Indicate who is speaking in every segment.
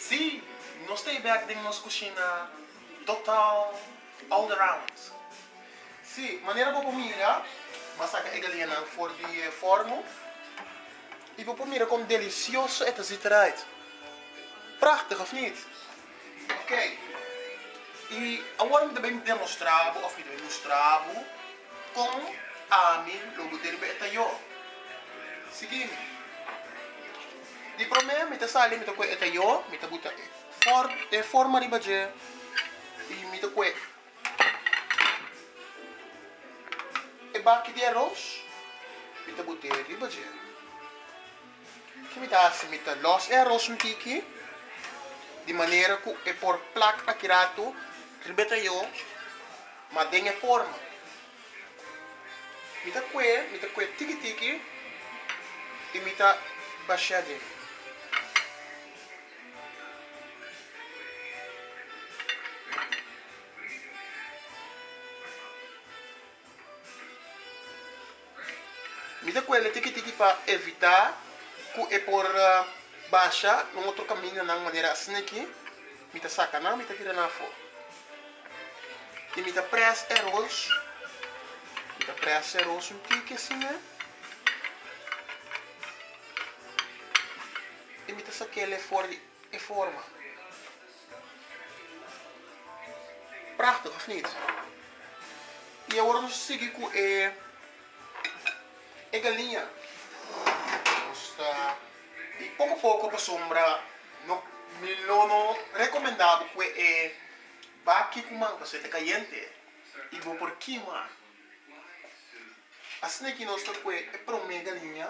Speaker 1: Sim, nós temos back em nossa cozinha total, all around. Sim, maneira para mira, mas a galinha não for de forno. E para mira como delicioso é esse eruit. Prachtig, of niet? Ok. E agora eu também demonstrar, ou demonstrar, como a mim logo dele é eu. Seguinte. Di problema, mi sali, mi to kwe eta yo, mi to buta forma di baje, e mi to kwe e bacchi di arroz, mi to buta di baje. Que mi ta assim, mi to los arroz um tiki, de maneira que é por placa akirato, ribeta yo, mas tem forma. Mi to kwe tiki tiki, e mi to baixar dele. Mi da quelle tiki para evitar que é por baixa no outro caminho na maneira assim aqui. Mi da saca não, mi da tira na fora. E mi da press arroz. Mi da press arroz um tiki assim, né? E mi da saca ele fora de forma. Prachtig, of niet? E agora nós seguimos com a galinha. E pouco a pouco para sombra, não recomendado que é baqui com manga, se é caliente. E vou por queima. Assim que nós estamos é para uma galinha.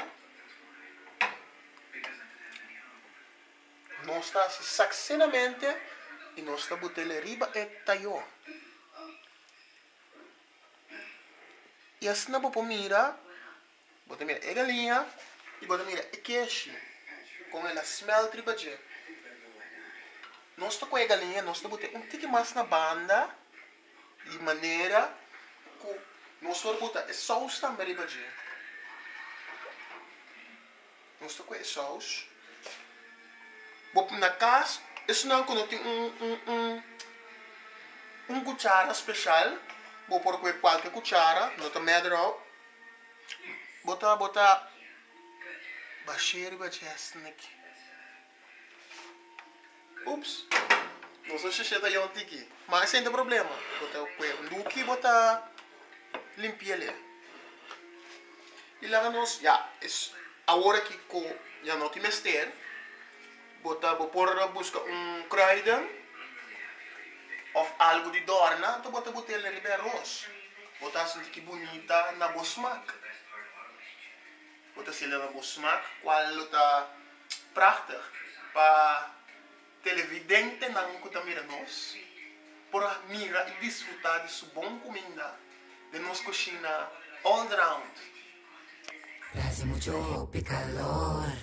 Speaker 1: Nós está saxenamente e nós está botando riba e taio. E assim na boca mira, bota mira a galinha e bota mira a queijo com ela smell tribaje. Nós está com a galinha, nós está botando tique mais na banda de maneira que nós vamos botar a sauce também tribaje. Nós está com a sauce. Bom, na casa, isso não quando tem cuchara especial. Vou pôr qualquer cuchara, não está medro. Bota baixar e baixar aqui. Ups, não sou xixi da yonti aqui, mas sem problema. Bota o luki, bota limpia ali. E lá nós, já, agora que já não tem mestre, vou pôr buscar kruiden of algo de dorna, então bota ele ali arroz. Bota assim que bonita na bosmak. Bota assim na bosmak, qual está prachtig para televidente não que mira nós, para mira e desfrutar de sua boa comida, de nossa cozinha all around.
Speaker 2: Hace mucho picalor.